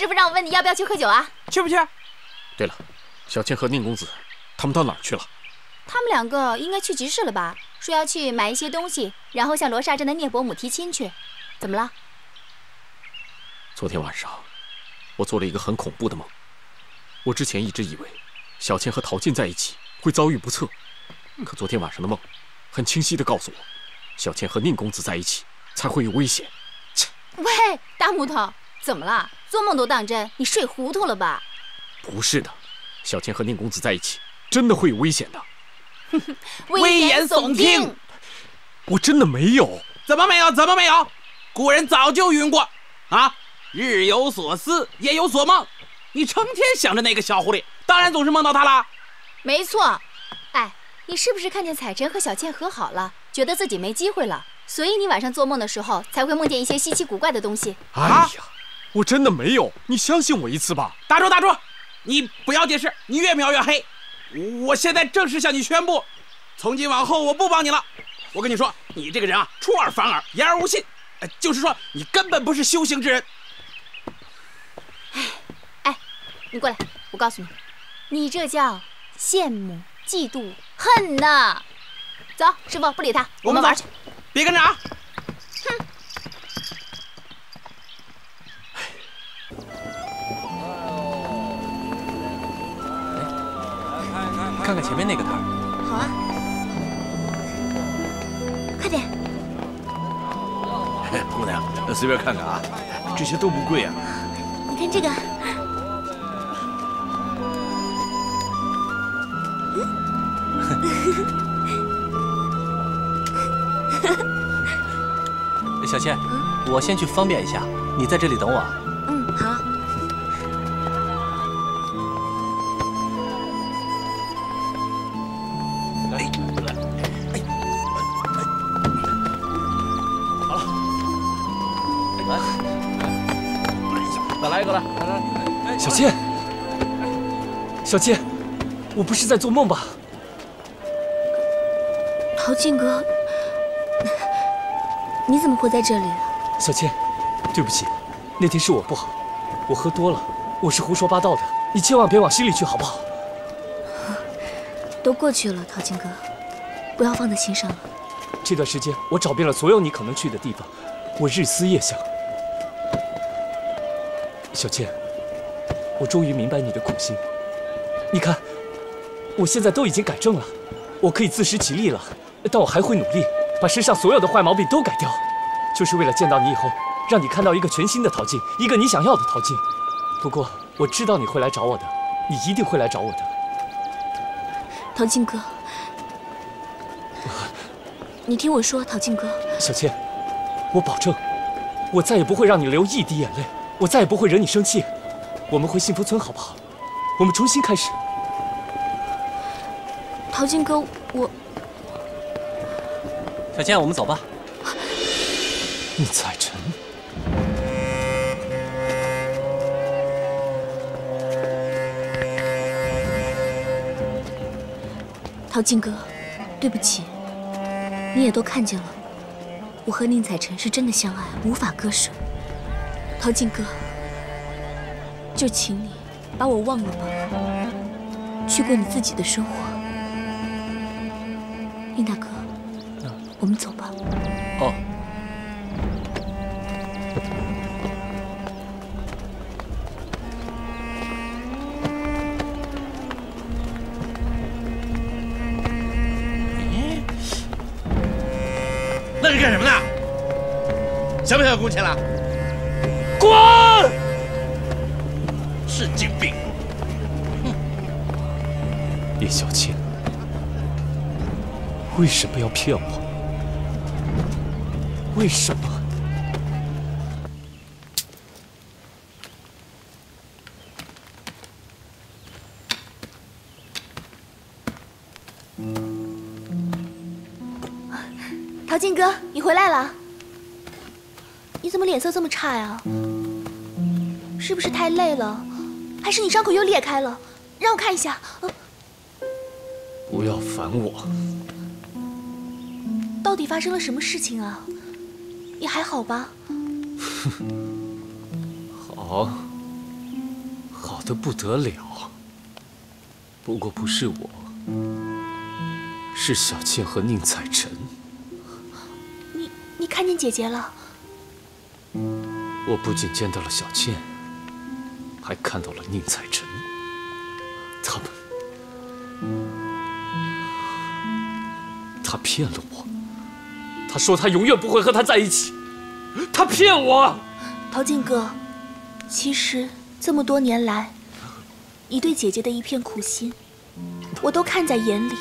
师傅让我问你要不要去喝酒啊？去不去？对了，小倩和宁公子他们到哪儿去了？他们两个应该去集市了吧？说要去买一些东西，然后向罗刹镇的聂伯母提亲去。怎么了？昨天晚上，我做了一个很恐怖的梦。我之前一直以为小倩和陶静在一起会遭遇不测，可昨天晚上的梦很清晰地告诉我，小倩和宁公子在一起才会有危险。切！喂，大木头，怎么了？做梦都当真？你睡糊涂了吧？不是的，小倩和宁公子在一起真的会有危险的。危言耸听。我真的没有。怎么没有？怎么没有？古人早就云过啊，日有所思，夜有所梦。你成天想着那个小狐狸，当然总是梦到他啦。没错。哎，你是不是看见彩晨和小倩和好了，觉得自己没机会了，所以你晚上做梦的时候才会梦见一些稀奇古怪的东西？哎呀，我真的没有，你相信我一次吧。大柱，你不要解释，你越描越黑。我现在正式向你宣布，从今往后我不帮你了。我跟你说，你这个人啊，出尔反尔，言而无信，就是说你根本不是修行之人。哎，你过来，我告诉你，你这叫羡慕、嫉妒、恨呐！走，师傅，不理他，我们玩去。别跟着啊！哼。看看前面那个摊儿。好啊，快点。姑娘，随便看看啊，这些都不贵啊。你看这个。小倩，我先去方便一下，你在这里等我。嗯，好。好了，来，再来一个来。小倩，小倩，我不是在做梦吧？陶静哥，你怎么会在这里？小倩，对不起，那天是我不好，我喝多了，我是胡说八道的，你千万别往心里去，好不好？都过去了，陶静哥，不要放在心上了。这段时间我找遍了所有你可能去的地方，我日思夜想。小倩，我终于明白你的苦心。你看，我现在都已经改正了，我可以自食其力了，但我还会努力把身上所有的坏毛病都改掉，就是为了见到你以后，让你看到一个全新的陶静，一个你想要的陶静。不过我知道你会来找我的，你一定会来找我的。陶静哥，你听我说，陶静哥。小倩，我保证，我再也不会让你流一滴眼泪，我再也不会惹你生气。我们回幸福村好不好？我们重新开始。陶静哥，我……小倩，我们走吧。宁采臣，陶静哥，对不起，你也都看见了，我和宁采臣是真的相爱，无法割舍。陶静哥，就请你把我忘了吧，去过你自己的生活。宁大哥，我们走吧。哦。那是干什么呢？想不想工钱了？滚！神经病！叶小倩，为什么要骗我？为什么？陶静哥，你回来了。你怎么脸色这么差呀？是不是太累了？还是你伤口又裂开了？让我看一下。不要烦我。到底发生了什么事情啊？你还好吧？好，好的不得了。不过不是我，是小倩和宁采臣。你看见姐姐了？我不仅见到了小倩，还看到了宁采臣。他骗了我，他说他永远不会和她在一起，他骗我。陶静哥，其实这么多年来，你对姐姐的一片苦心，我都看在眼里，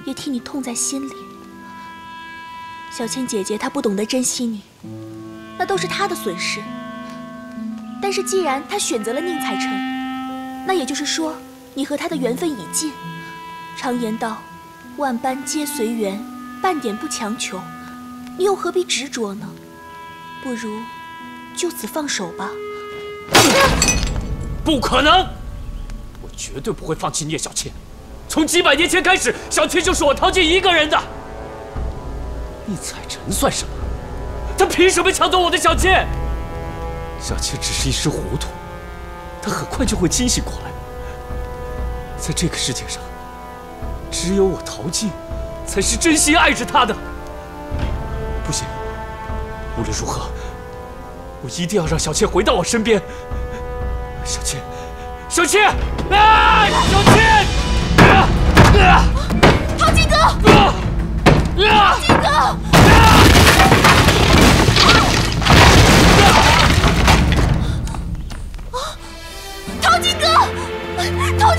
也替你痛在心里。小倩姐姐她不懂得珍惜你，那都是她的损失。但是既然她选择了宁采臣，那也就是说你和她的缘分已尽。常言道，万般皆随缘，半点不强求，你又何必执着呢？不如就此放手吧。不可能！我绝对不会放弃聂小倩。从几百年前开始，小倩就是我陶静一个人的。宁采臣算什么？他凭什么抢走我的小倩？小倩只是一时糊涂，她很快就会清醒过来。在这个世界上，只有我陶静才是真心爱着她的。不行，无论如何，我一定要让小倩回到我身边。小倩，小倩，啊，小倩！陶静哥！陶静哥！陶静哥！陶静哥！陶静哥！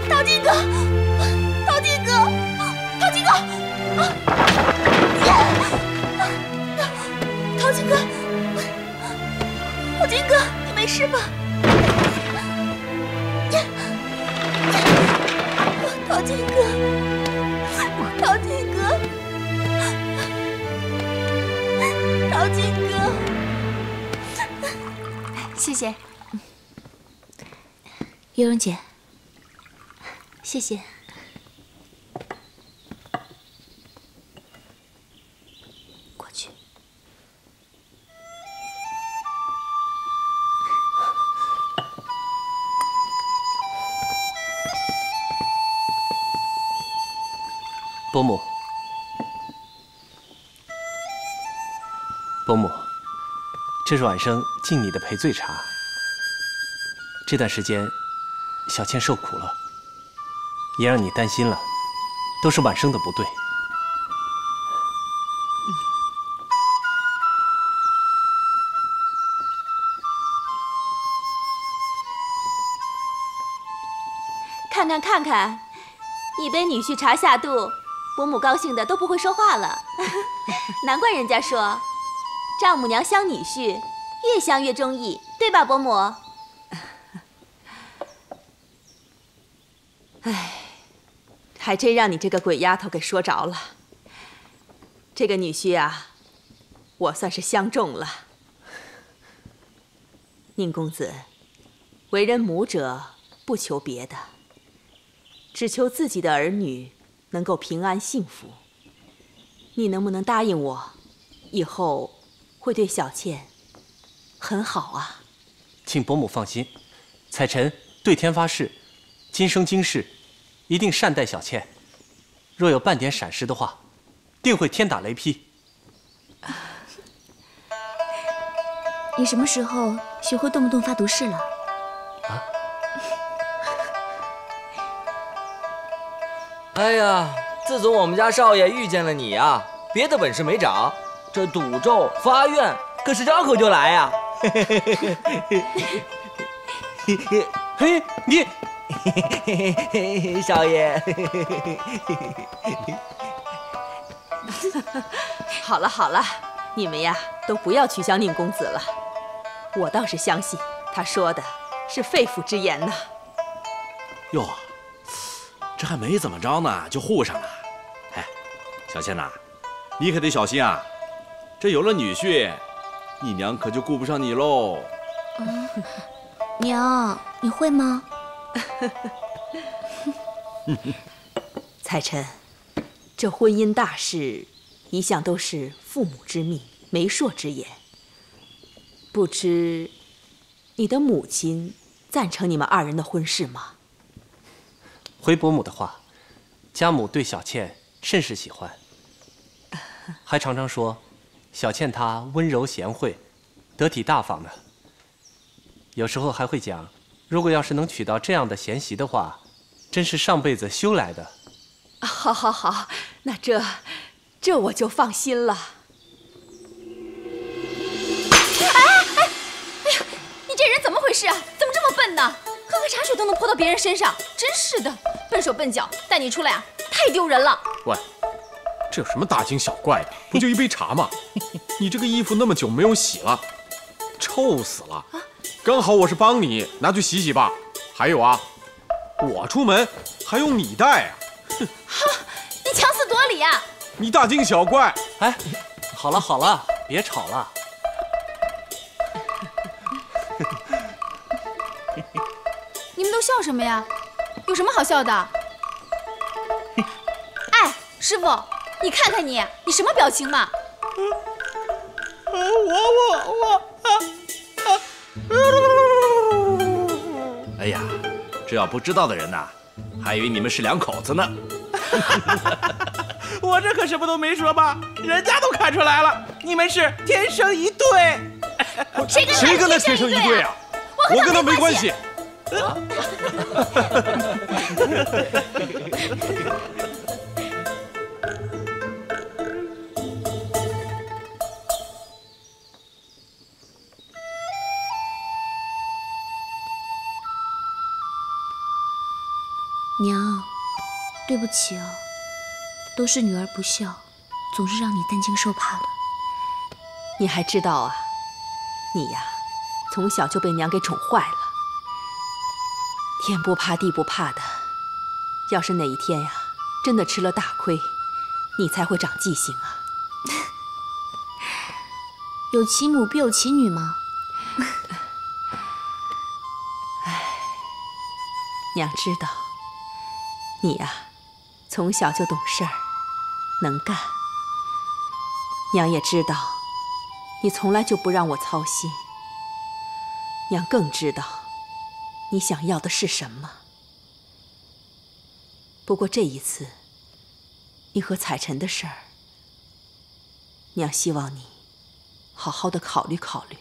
陶静哥！陶静哥！陶静哥！陶静哥！陶静哥，你没事吧？陶静哥！陶静哥！陶静哥！谢谢。蓉蓉姐，谢谢。过去。伯母，伯母，这是晚生敬你的赔罪茶。这段时间，小倩受苦了，也让你担心了，都是晚生的不对。看看看看，一杯女婿茶下肚，伯母高兴的都不会说话了。难怪人家说，丈母娘相女婿，越相越中意，对吧，伯母？哎，还真让你这个鬼丫头给说着了。这个女婿啊，我算是相中了。宁公子，为人母者不求别的，只求自己的儿女能够平安幸福。你能不能答应我，以后会对小倩很好啊？请伯母放心，采臣对天发誓，今生今世一定善待小倩。若有半点闪失的话，定会天打雷劈。你什么时候学会动不动发毒誓了？啊？哎呀，自从我们家少爷遇见了你啊，别的本事没长，这赌咒发愿可是张口就来呀。嘿，你，少爷。好了好了，你们呀都不要取笑宁公子了。我倒是相信他说的是肺腑之言呐。哟，这还没怎么着呢，就护上了。哎，小倩呐，你可得小心啊！这有了女婿，你娘可就顾不上你喽。娘，你会吗？采臣，这婚姻大事一向都是父母之命、媒妁之言。不知你的母亲赞成你们2人的婚事吗？回伯母的话，家母对小倩甚是喜欢，还常常说小倩她温柔贤惠，得体大方呢。有时候还会讲，如果要是能娶到这样的贤媳的话，真是上辈子修来的。好，好，好，那这我就放心了。哎呀，你这人怎么回事啊？怎么这么笨呢？喝个茶水都能泼到别人身上，真是的，笨手笨脚，带你出来啊，太丢人了。喂，这有什么大惊小怪的？不就一杯茶吗？你这个衣服那么久没有洗了，臭死了。刚好我是帮你，拿去洗洗吧。还有啊，我出门还用你带啊？哈，你强词夺理啊！你大惊小怪。哎，好了好了，别吵了。你们都笑什么呀？有什么好笑的？哎，师傅，你看看你什么表情嘛？哎呀，这要不知道的人呐，还以为你们是2口子呢。我这可什么都没说吧，人家都看出来了，你们是天生一对。谁跟他天生一对啊？我跟他没关系。娘，对不起啊，都是女儿不孝，总是让你担惊受怕的。你还知道啊？你呀，从小就被娘给宠坏了，天不怕地不怕的。要是哪一天呀，真的吃了大亏，你才会长记性啊。有其母必有其女嘛。唉，娘知道，你呀，从小就懂事儿，能干。娘也知道，你从来就不让我操心。娘更知道，你想要的是什么。不过这一次，你和彩晨的事儿，娘希望你好好的考虑考虑。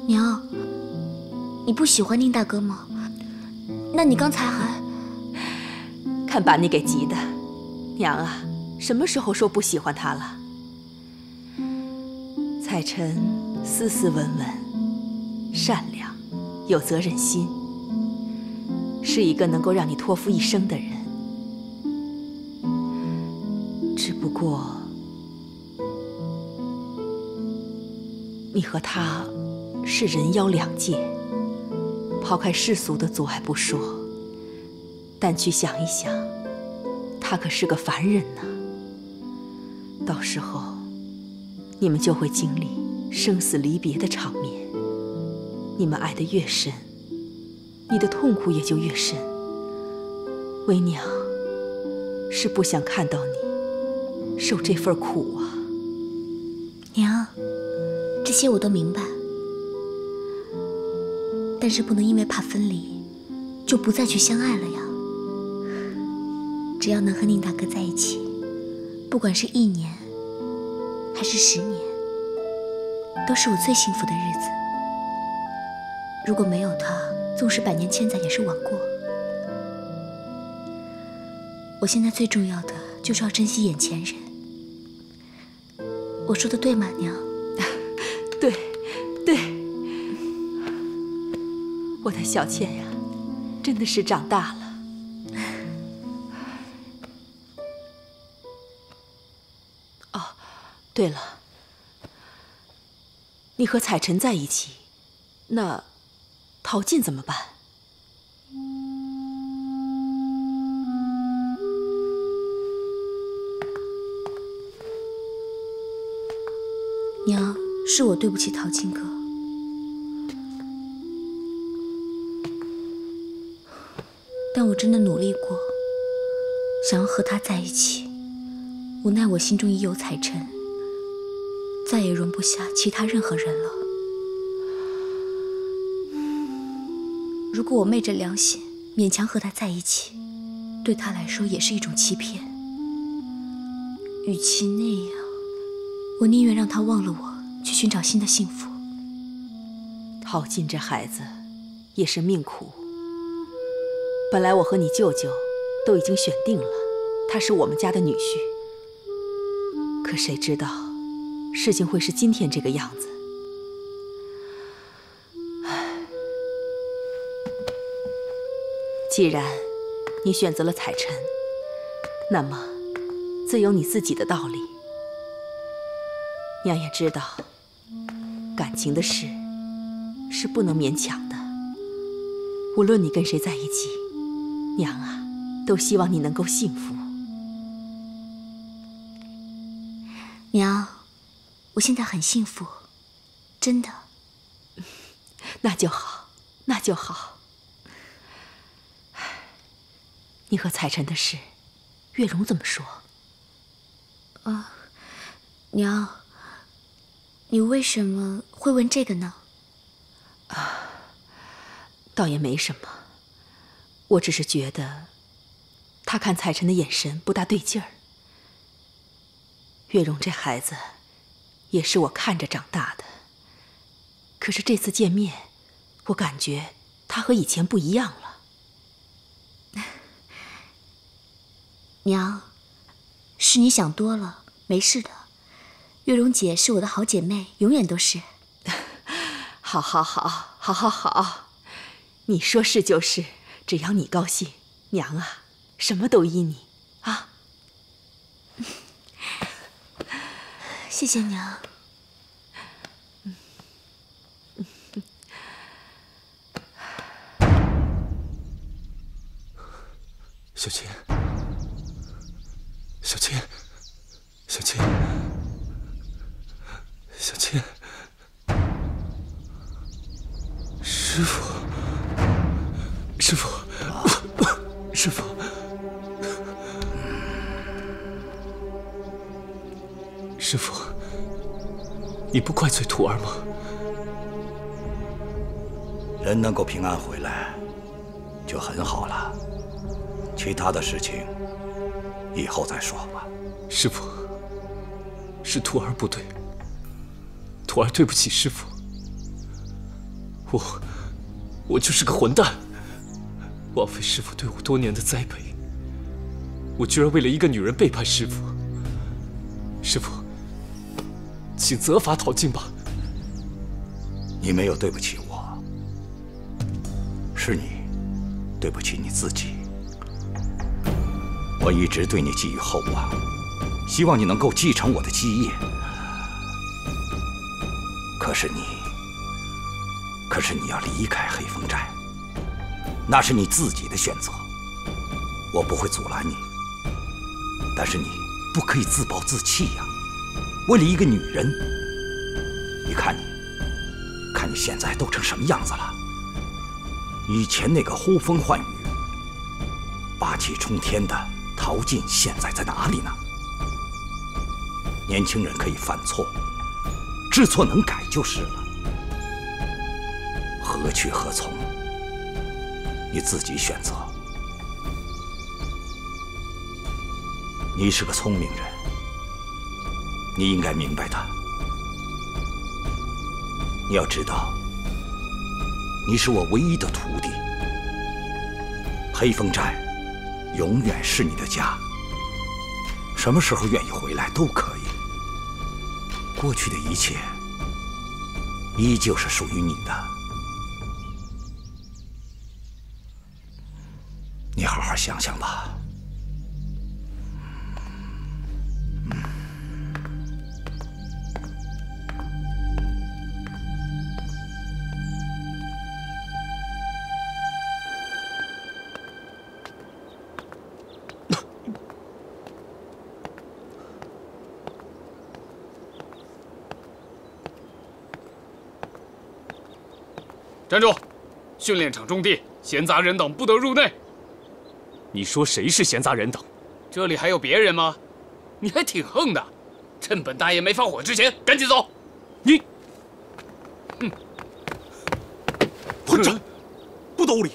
娘，你不喜欢宁大哥吗？那你刚才还……看把你给急的，娘啊，什么时候说不喜欢他了？彩晨斯斯文文，善良，有责任心，是一个能够让你托付一生的人。只不过，你和他是人妖两界，抛开世俗的阻碍不说，但去想一想，他可是个凡人呢。到时候，你们就会经历生死离别的场面。你们爱得越深，你的痛苦也就越深。为娘是不想看到你受这份苦啊。娘，这些我都明白，但是不能因为怕分离，就不再去相爱了呀。只要能和宁大哥在一起，不管是1年还是10年，都是我最幸福的日子。如果没有他，纵使100年千载也是枉过。我现在最重要的就是要珍惜眼前人。我说的对吗，娘？对，对，我的小倩呀，真的是长大了。哦，对了，你和彩晨在一起，那陶晋怎么办？娘，是我对不起陶晋哥，但我真的努力过，想要和他在一起，无奈我心中已有彩尘，再也容不下其他任何人了。如果我昧着良心勉强和他在一起，对他来说也是一种欺骗。与其那样，我宁愿让他忘了我，去寻找新的幸福。陶静这孩子也是命苦。本来我和你舅舅都已经选定了，他是我们家的女婿。可谁知道，事情会是今天这个样子。既然你选择了彩尘，那么自有你自己的道理。娘也知道，感情的事是不能勉强的。无论你跟谁在一起，娘啊，都希望你能够幸福。娘，我现在很幸福，真的。那就好，那就好。你和彩尘的事，月容怎么说？娘，你为什么会问这个呢？倒也没什么，我只是觉得他看彩尘的眼神不大对劲儿。月容这孩子也是我看着长大的，可是这次见面，我感觉他和以前不一样了。娘，是你想多了，没事的。月容姐是我的好姐妹，永远都是。好，好，好，好，好，好，你说是就是，只要你高兴，娘啊，什么都依你啊。谢谢娘。小倩，小倩，小倩，小倩，师傅，师傅，师傅，师傅，你不怪罪徒儿吗？人能够平安回来，就很好了。其他的事情，以后再说吧。师傅，是徒儿不对，徒儿对不起师傅。我就是个混蛋，枉费师傅对我多年的栽培。我居然为了一个女人背叛师傅。师傅，请责罚陶静吧。你没有对不起我，是你对不起你自己。我一直对你寄予厚望，希望你能够继承我的基业。可是你要离开黑风寨，那是你自己的选择，我不会阻拦你。但是你不可以自暴自弃呀！为了一个女人，你看你现在都成什么样子了？以前那个呼风唤雨、霸气冲天的陶静现在在哪里呢？年轻人可以犯错，知错能改就是了。何去何从，你自己选择。你是个聪明人，你应该明白的。你要知道，你是我唯一的徒弟，黑风寨永远是你的家，什么时候愿意回来都可以。过去的一切依旧是属于你的，你好好想想吧。站住！训练场中地，闲杂人等不得入内。你说谁是闲杂人等？这里还有别人吗？你还挺横的，趁本大爷没放火之前，赶紧走！你，混账！不得无礼！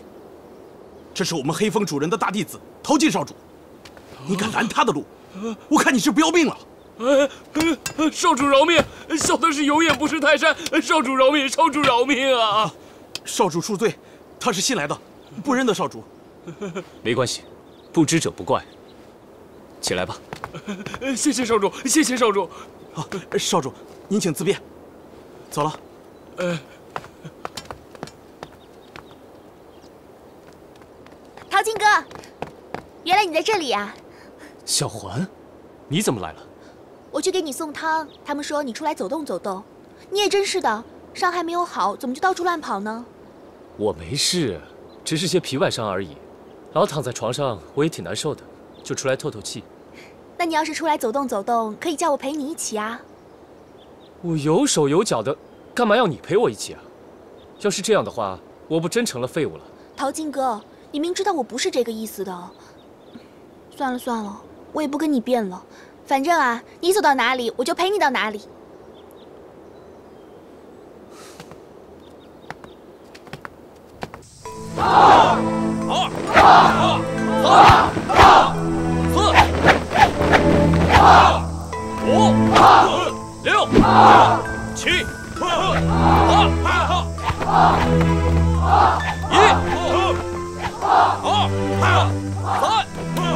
这是我们黑风主人的大弟子陶进少主，你敢拦他的路，我看你是不要命了！少主饶命！小的是有眼不识泰山，少主饶命！少主饶命啊！少主恕罪，他是新来的，不认得少主。没关系，不知者不怪。起来吧。谢谢少主，谢谢少主。好，少主，您请自便。走了。陶进哥，原来你在这里呀！小环，你怎么来了？我去给你送汤，他们说你出来走动走动。你也真是的，伤还没有好，怎么就到处乱跑呢？我没事，只是些皮外伤而已。老躺在床上，我也挺难受的，就出来透透气。那你要是出来走动走动，可以叫我陪你一起啊。我有手有脚的，干嘛要你陪我一起啊？要是这样的话，我不真成了废物了？陶进哥，你明知道我不是这个意思的。算了算了，我也不跟你辩了。反正啊，你走到哪里，我就陪你到哪里。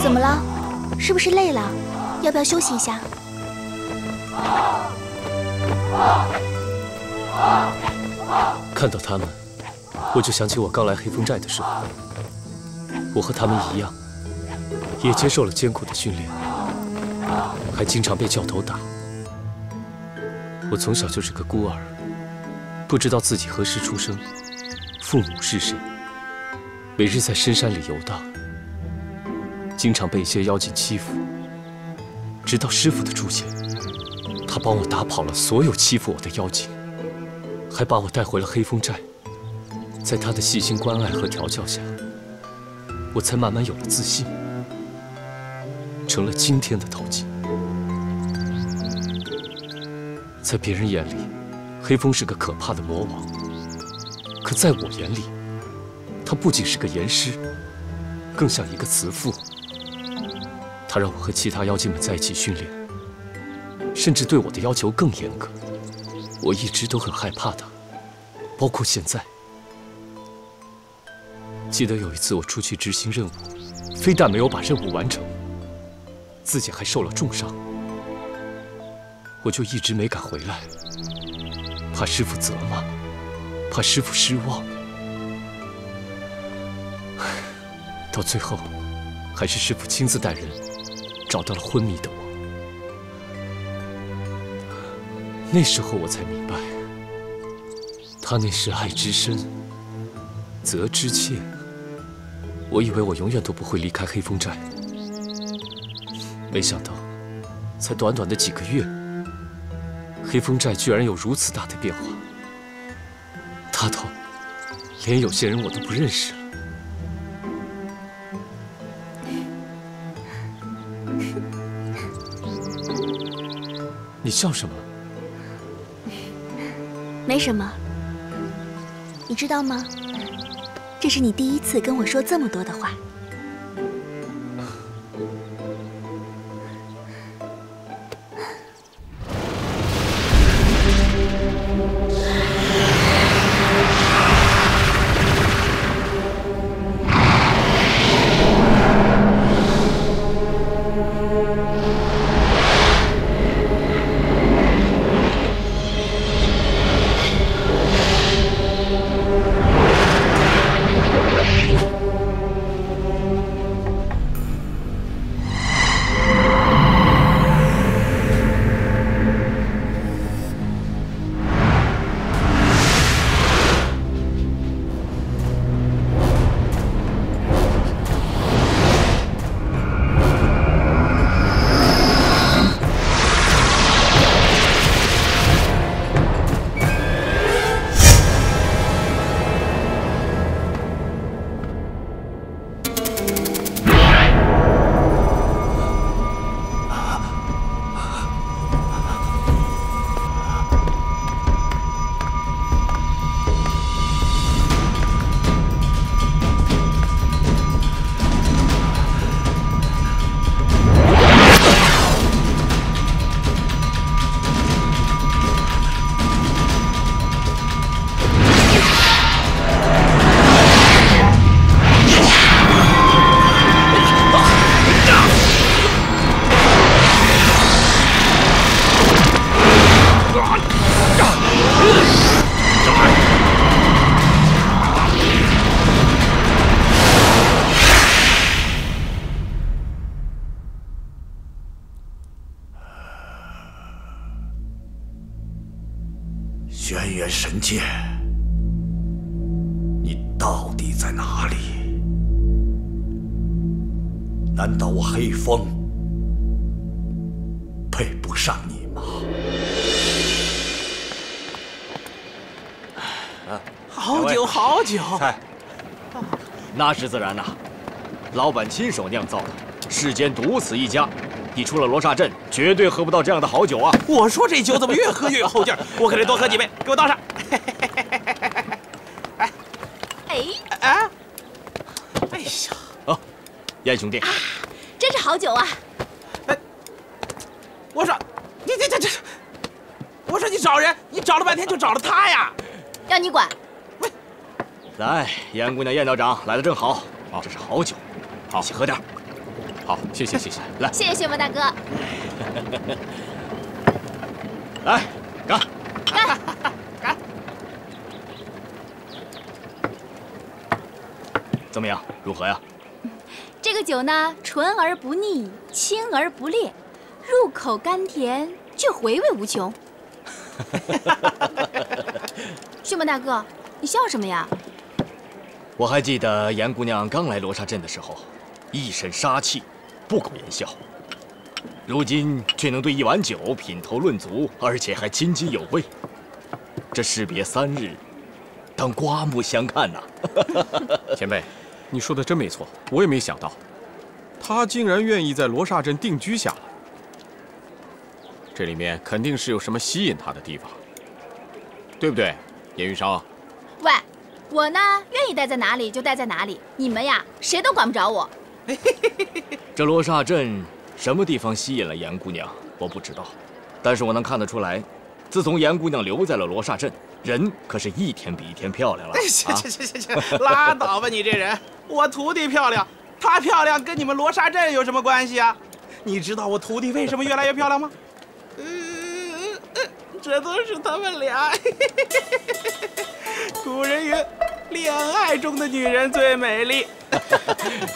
怎么了？是不是累了？要不要休息一下？看到他们，我就想起我刚来黑风寨的时候，我和他们一样，也接受了艰苦的训练，还经常被教头打。我从小就是个孤儿，不知道自己何时出生，父母是谁，每日在深山里游荡，经常被一些妖精欺负。直到师傅的出现，他帮我打跑了所有欺负我的妖精，还把我带回了黑风寨。在他的细心关爱和调教下，我才慢慢有了自信，成了今天的陶进。在别人眼里，黑风是个可怕的魔王，可在我眼里，他不仅是个严师，更像一个慈父。他让我和其他妖精们在一起训练，甚至对我的要求更严格。我一直都很害怕他，包括现在。记得有一次我出去执行任务，非但没有把任务完成，自己还受了重伤，我就一直没敢回来，怕师傅责骂，怕师傅失望。到最后，还是师傅亲自带人找到了昏迷的我。那时候我才明白，他那是爱之深，责之切。我以为我永远都不会离开黑风寨，没想到，才短短的几个月，黑风寨居然有如此大的变化，大到连有些人我都不认识了。你笑什么？没什么。你知道吗？这是你第一次跟我说这么多的话。元神剑，你到底在哪里？难道我黑风配不上你吗？好酒，好酒！菜，那是自然呐，老板亲手酿造的，世间独此一家。你出了罗刹镇，绝对喝不到这样的好酒啊！我说这酒怎么越喝越有后劲儿？我可得多喝几杯，给我倒上。哎，哎呀！啊，燕兄弟，真是好酒啊！我说，你这，我说你找人，你找了半天就找了他呀？要你管？来，燕姑娘、燕道长来的正好，这是好酒，一起喝点。好，谢谢。来，谢谢薛魔大哥。来，干！怎么样？如何呀？这个酒呢，醇而不腻，清而不烈，入口甘甜，却回味无穷。薛魔大哥，你笑什么呀？我还记得严姑娘刚来罗刹镇的时候，一身杀气，不苟言笑。如今却能对一碗酒品头论足，而且还津津有味。这士别3日，当刮目相看呐！前辈，你说的真没错，我也没想到，他竟然愿意在罗刹镇定居下来。这里面肯定是有什么吸引他的地方，对不对，严玉商？喂，我呢，愿意待在哪里就待在哪里，你们呀，谁都管不着我。这罗刹镇什么地方吸引了严姑娘，我不知道，但是我能看得出来，自从严姑娘留在了罗刹镇，人可是一天比一天漂亮了。行，拉倒吧你这人！我徒弟漂亮，她漂亮跟你们罗刹镇有什么关系啊？你知道我徒弟为什么越来越漂亮吗？这都是他们俩。古人云，恋爱中的女人最美丽。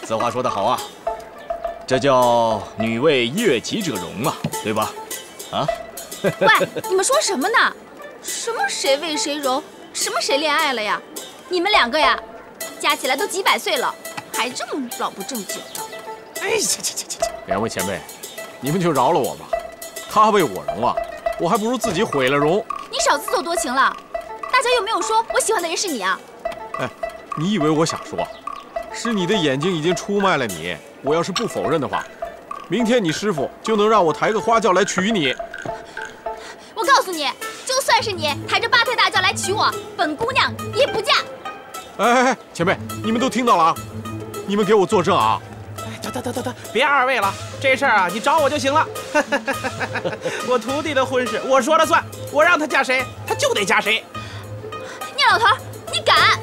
此话说得好啊，这叫女为悦己者容啊，对吧？啊？喂，你们说什么呢？什么谁为谁容，什么谁恋爱了呀？你们2个呀，加起来都几百岁了，还这么老不正经的。哎，2位前辈，你们就饶了我吧。他为我容啊，我还不如自己毁了容。你少自作多情了，大家又没有说我喜欢的人是你啊。哎，你以为我想说，是你的眼睛已经出卖了你。我要是不否认的话，明天你师傅就能让我抬个花轿来娶你。我告诉你，就算是你抬着8抬大轿来娶我，本姑娘也不嫁。哎，前辈，你们都听到了啊？你们给我作证啊！得，别2位了，这事儿啊，你找我就行了。我徒弟的婚事我说了算，我让他嫁谁，他就得嫁谁。聂老头，你敢？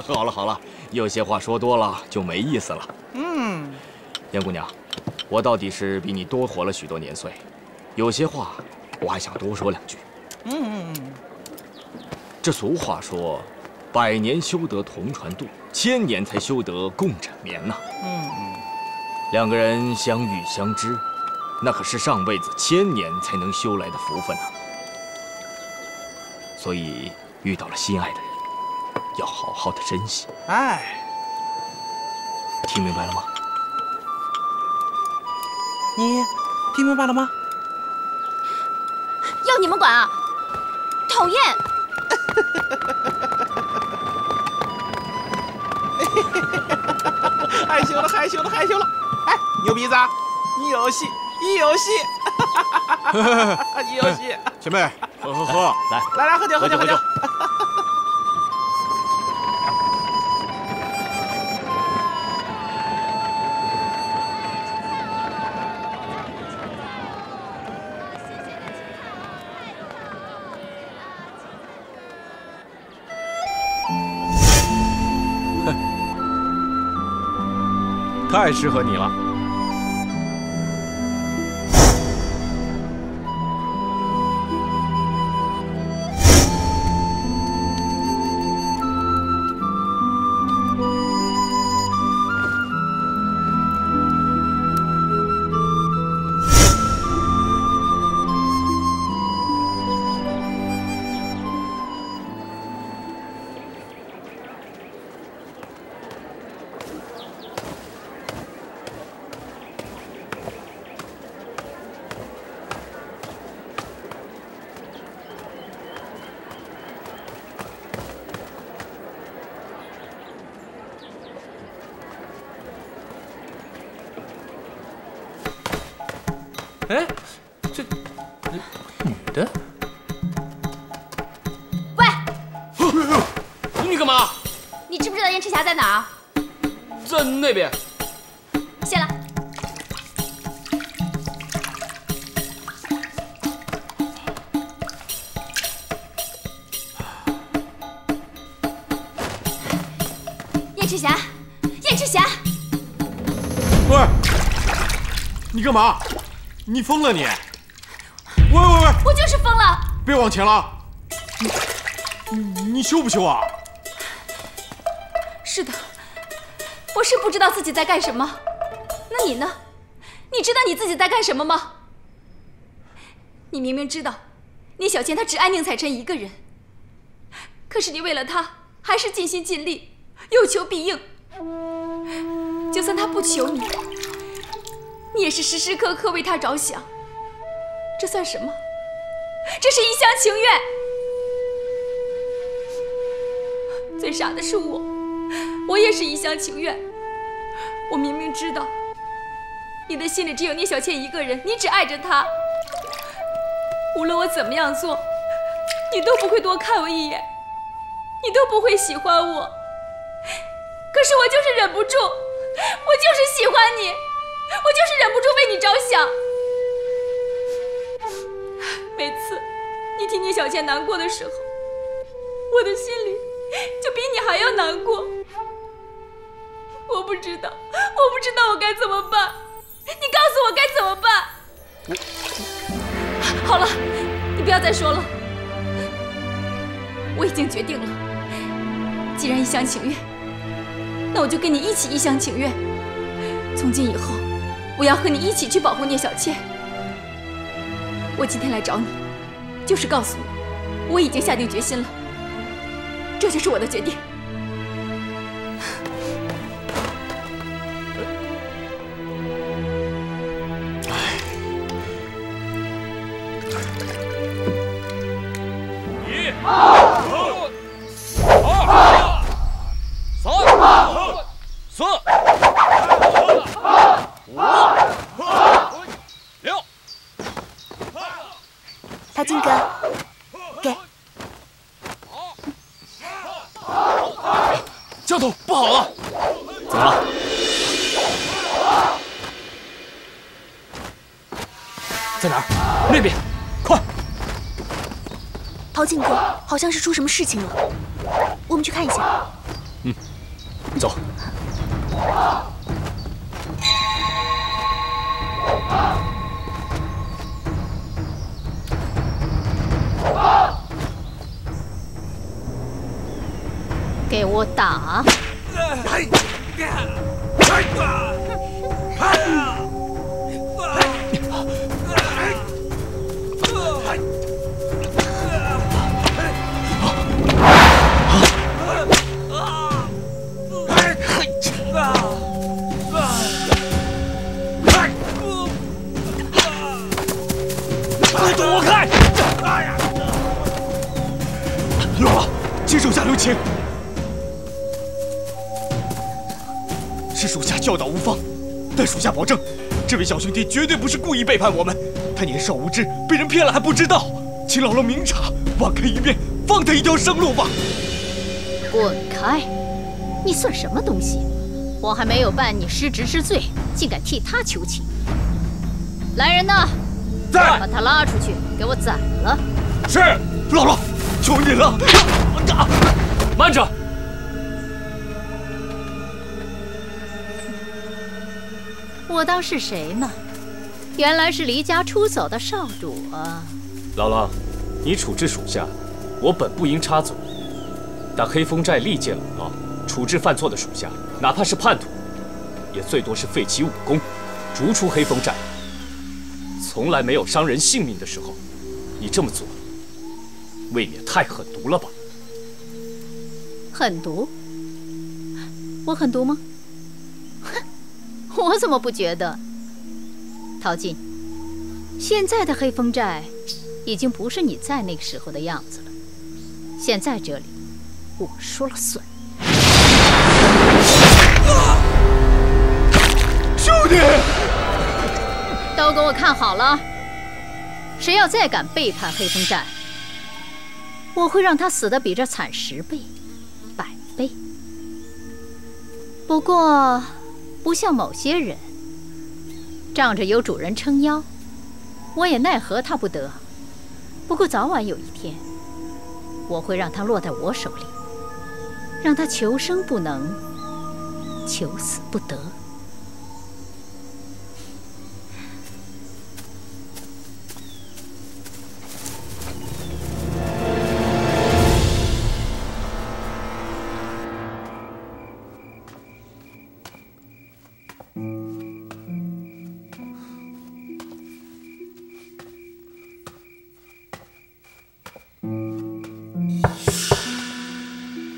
好了，有些话说多了就没意思了。严姑娘，我到底是比你多活了许多年岁，有些话我还想多说2句。这俗话说，100年修得同船渡，1000年才修得共枕眠呐。2个人相遇相知，那可是上辈子1000年才能修来的福分呐。所以遇到了心爱的人，要好好的珍惜。哎，听明白了吗？你听明白了吗？要你们管啊！讨厌！害羞了！哎，牛鼻子，你有戏！你有戏！前辈，喝，来，喝酒！太适合你了。哎，这女的？喂，你干嘛？你知不知道燕赤霞在哪儿？在那边。谢了。燕赤霞，燕赤霞！喂，你干嘛？你疯了你！喂！我就是疯了！别往前了！你羞不羞啊？是的，我是不知道自己在干什么。那你呢？你知道你自己在干什么吗？你明明知道，聂小倩她只爱宁采臣一个人，可是你为了她还是尽心尽力，有求必应。就算她不求你，你也是时时刻刻为她着想。这算什么？这是一厢情愿。最傻的是我也是一厢情愿。我明明知道，你的心里只有聂小倩一个人，你只爱着她。无论我怎么样做，你都不会多看我一眼，你都不会喜欢我。可是我就是忍不住，我就是喜欢你，我就是忍不住为你着想。每次你替聂小倩难过的时候，我的心里就比你还要难过。我不知道我该怎么办，你告诉我该怎么办。好了，你不要再说了，我已经决定了。既然一厢情愿，那我就跟你一起一厢情愿。从今以后，我要和你一起去保护聂小倩。我今天来找你，就是告诉你，我已经下定决心了。这就是我的决定。陶静哥，给。教头，不好了！怎么了？在哪儿？那边，快！陶静哥，好像是出什么事情了，我们去看一下。嗯，走。给我打！躲开！老了，请手下留情。是属下教导无方，但属下保证，这位小兄弟绝对不是故意背叛我们。他年少无知，被人骗了还不知道，请姥姥明察，网开一面，放他一条生路吧。滚开！你算什么东西？我还没有办你失职之罪，竟敢替他求情！来人呐！在！把他拉出去，给我斩了！是，姥姥，求你了！慢着！我当是谁呢？原来是离家出走的少主啊！姥姥，你处置属下，我本不应插嘴，但黑风寨力荐姥姥，处置犯错的属下，哪怕是叛徒，也最多是废其武功，逐出黑风寨。从来没有伤人性命的时候，你这么做，未免太狠毒了吧？狠毒？我狠毒吗？哼！我怎么不觉得？陶静，现在的黑风寨已经不是你在那个时候的样子了。现在这里，我说了算。兄弟，都都给我看好了，谁要再敢背叛黑风寨，我会让他死得比这惨10倍、100倍。不过，不像某些人，仗着有主人撑腰，我也奈何他不得。不过早晚有一天，我会让他落在我手里，让他求生不能，求死不得。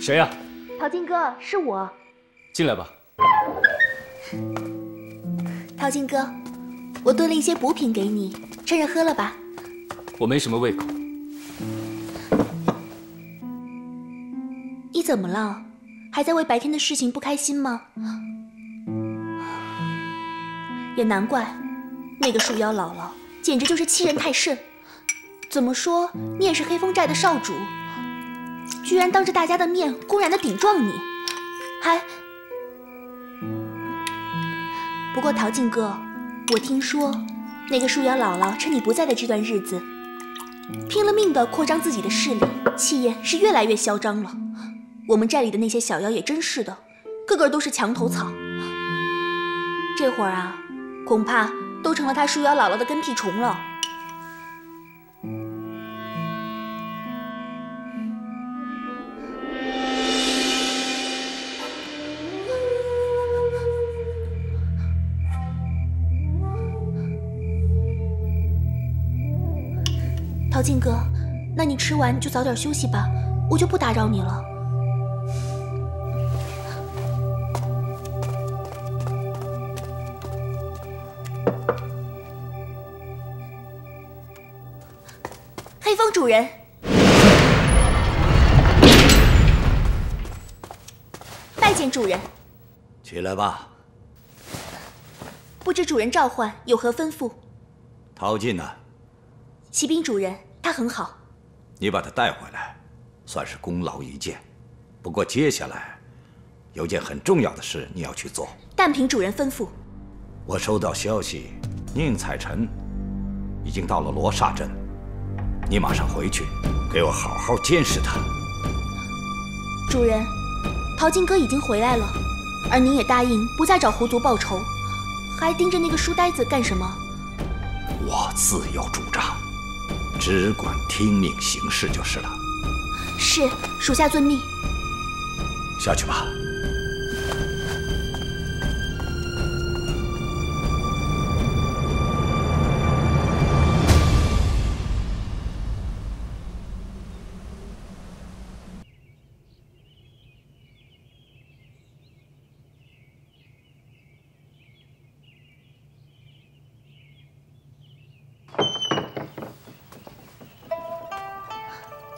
谁呀？陶静哥，是我。进来吧。陶静哥，我炖了一些补品给你，趁热喝了吧。我没什么胃口。你怎么了？还在为白天的事情不开心吗？也难怪，那个树妖姥姥简直就是欺人太甚。怎么说，你也是黑风寨的少主，居然当着大家的面公然的顶撞你，还……不过陶静哥，我听说那个树妖姥姥趁你不在的这段日子，拼了命的扩张自己的势力，气焰是越来越嚣张了。我们寨里的那些小妖也真是的，个个都是墙头草。这会儿啊，恐怕都成了他树妖姥姥的跟屁虫了。陶静哥，那你吃完就早点休息吧，我就不打扰你了。黑风主人，拜见主人。起来吧。不知主人召唤，有何吩咐？陶静呢？骑兵主人，他很好。你把他带回来，算是功劳一件。不过接下来有件很重要的事你要去做。但凭主人吩咐。我收到消息，宁采臣已经到了罗刹镇，你马上回去，给我好好监视他。主人，陶静哥已经回来了，而您也答应不再找狐族报仇，还盯着那个书呆子干什么？我自有主张，只管听命行事就是了。是，属下遵命。下去吧。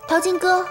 陶静哥。